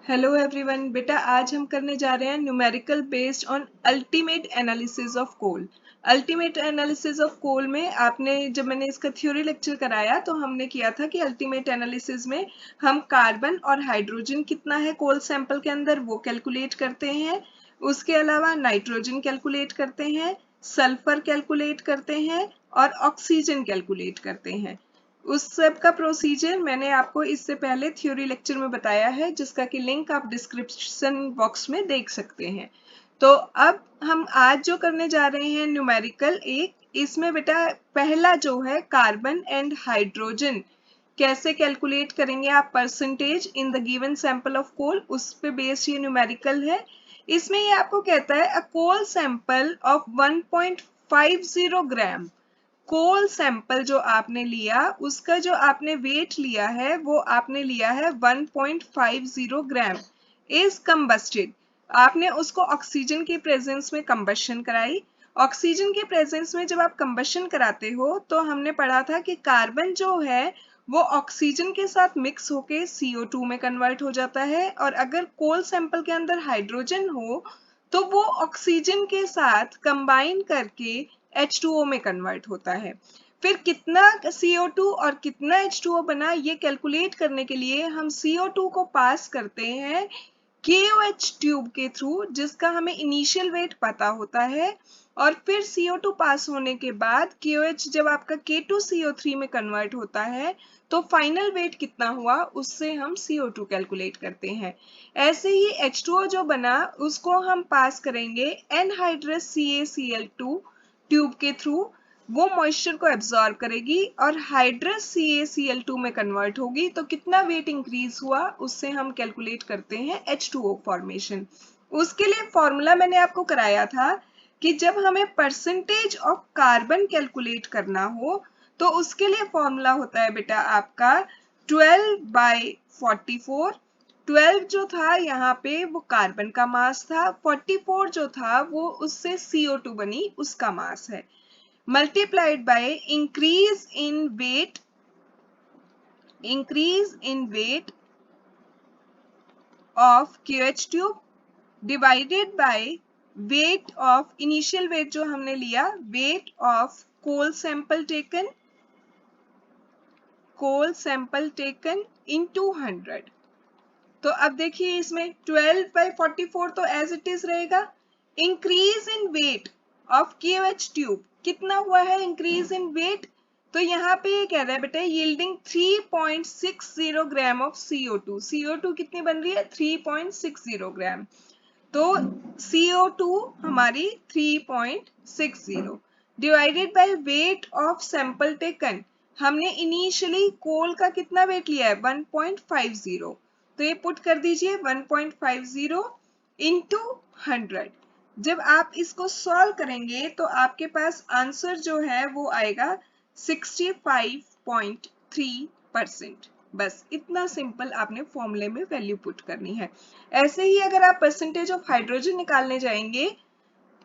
Hello everyone. बेटा आज हम करने जा रहे हैं numerical based on ultimate analysis of coal. Ultimate analysis of coal में आपने जब मैंने इसका थ्योरी लेक्चर कराया तो हमने किया था कि अल्टीमेट एनालिसिस में हम कार्बन और हाइड्रोजन कितना है कोल सैंपल के अंदर वो कैलकुलेट करते हैं। उसके अलावा नाइट्रोजन कैलकुलेट करते हैं, सल्फर कैलकुलेट करते हैं और ऑक्सीजन कैलकुलेट करते हैं। उस सब का प्रोसीजर मैंने आपको इससे पहले थ्योरी लेक्चर में बताया है, जिसका कि लिंक आप डिस्क्रिप्शन बॉक्स में देख सकते हैं। तो अब हम आज जो करने जा रहे हैं न्यूमेरिकल इसमें बेटा पहला जो है कार्बन एंड हाइड्रोजन कैसे कैलकुलेट करेंगे आप percentage in the given sample of coal, उस पे बेस्ड ये न्यूमेरिकल है। इसमें ये आपको कहता है a coal sample of 1.50 gram. Coal sample जो आपने लिया उसका जो आपने वेट लिया है वो आपने लिया है 1.50 ग्राम इज कंबस्टेड। आपने उसको ऑक्सीजन की प्रेजेंस में कंबशन कराई। ऑक्सीजन के प्रेजेंस में जब आप कंबशन कराते हो तो हमने पढ़ा था कि कार्बन जो है वो ऑक्सीजन के साथ मिक्स होके CO2 में कन्वर्ट हो जाता है, और अगर कोल सैंपल के अंदर हाइड्रोजन हो तो वो ऑक्सीजन के साथ कंबाइन करके H2O में कन्वर्ट होता है। फिर कितना CO2 और कितना H2O बना ये कैलकुलेट करने के लिए हम CO2 को पास करते हैं KOH ट्यूब के थ्रू, जिसका हमें इनिशियल वेट पता होता है। और फिर CO2 पास होने के बाद KOH जब आपका K2CO3 में कन्वर्ट होता है तो फाइनल वेट कितना हुआ उससे हम CO2 कैलकुलेट करते हैं। ऐसे ही H2O जो बना उसको हम पास करेंगे एनहाइड्रस CaCl2 ट्यूब के थ्रू। वो मॉइस्चर को एब्जॉर्ब करेगी और हाइड्रस CaCl2 में कन्वर्ट होगी, तो कितना वेट इंक्रीज हुआ उससे हम कैलकुलेट करते हैं H2O फॉर्मेशन। उसके लिए फॉर्मूला मैंने आपको कराया था कि जब हमें परसेंटेज ऑफ कार्बन कैलकुलेट करना हो तो उसके लिए फॉर्मूला होता है बेटा आपका 12/44। 12 जो था यहाँ पे वो कार्बन का मास था, 44 जो था वो उससे CO2 बनी उसका मास है, multiplied by increase in weight of QH tube divided by weight of initial weight जो हमने लिया weight of coal sample taken into 100। तो अब देखिए इसमें 12/44 तो एज इट इज रहेगा। Increase in weight of KOH tube कितना हुआ है इंक्रीज इन वेट, तो यहाँ पे ये कह रहा है बेटा yielding 3.60 gram of CO2। CO2 कितनी बन रही है 3.60 ग्राम, तो CO2 हमारी 3.60 divided by weight of sample taken. हमने इनिशियली कोल का कितना वेट लिया है 1.50, तो ये पुट कर दीजिए 1.50 इंटू 100। जब आप इसको सॉल्व करेंगे तो आपके पास आंसर जो है वो आएगा 65.3%। बस इतना सिंपल आपने फॉर्मूले में वैल्यू पुट करनी है। ऐसे ही अगर आप परसेंटेज ऑफ हाइड्रोजन निकालने जाएंगे,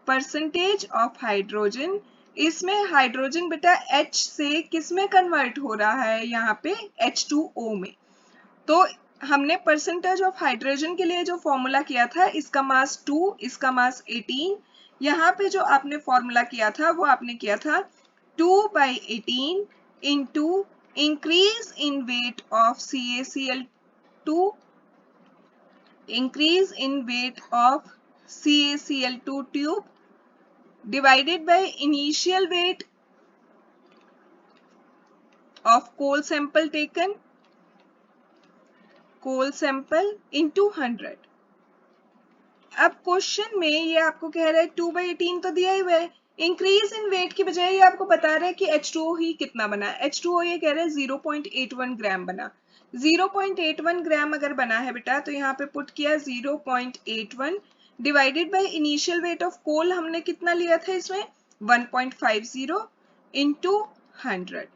परसेंटेज ऑफ हाइड्रोजन, इसमें हाइड्रोजन बेटा H से किस में कन्वर्ट हो रहा है यहाँ पे H2O में। तो हमने परसेंटेज ऑफ हाइड्रोजन के लिए जो फॉर्मूला किया था इसका मास 2, इसका मास 18। यहाँ पे जो आपने फॉर्मूला किया था वो आपने किया था 2/18 into increase in weight of CaCl2 tube divided by initial weight of coal sample into 100। अब क्वेश्चन में ये आपको कह रहा है 2/18 तो दिया ही हुआ है, इंक्रीज इन वेट की बजाय ये आपको बता रहा है कि H2O ही कितना बना है। H2O ये कह रहा है 0.81 ग्राम बना। 0.81 ग्राम अगर बना है बेटा तो यहाँ पे पुट किया 0.81 divided by initial weight of coal हमने कितना लिया था इसमें 1.50 इंटू 100।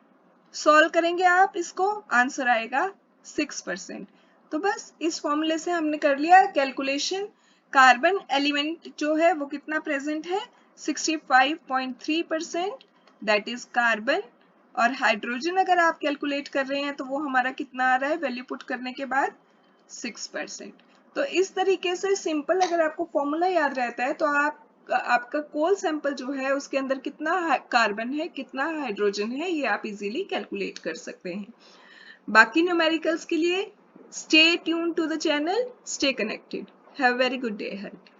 सॉल्व करेंगे आप इसको, आंसर आएगा 6%। तो बस इस फॉर्मूले से हमने कर लिया कैलकुलेशन। कार्बन एलिमेंट जो है वो कितना प्रेजेंट है 65.3%, दैट इज कार्बन। और हाइड्रोजन अगर आप कैलकुलेट कर रहे हैं तो वो हमारा कितना आ रहा है वैल्यू पुट करने के बाद 6%। तो इस तरीके से सिंपल अगर आपको फॉर्मूला याद रहता है तो आपका कोल सैंपल जो है उसके अंदर कितना कार्बन है, कितना हाइड्रोजन है, ये आप इजीली कैलकुलेट कर सकते हैं। बाकी न्यूमेरिकल्स के लिए stay tuned to the channel, stay connected. Have a very good day ahead.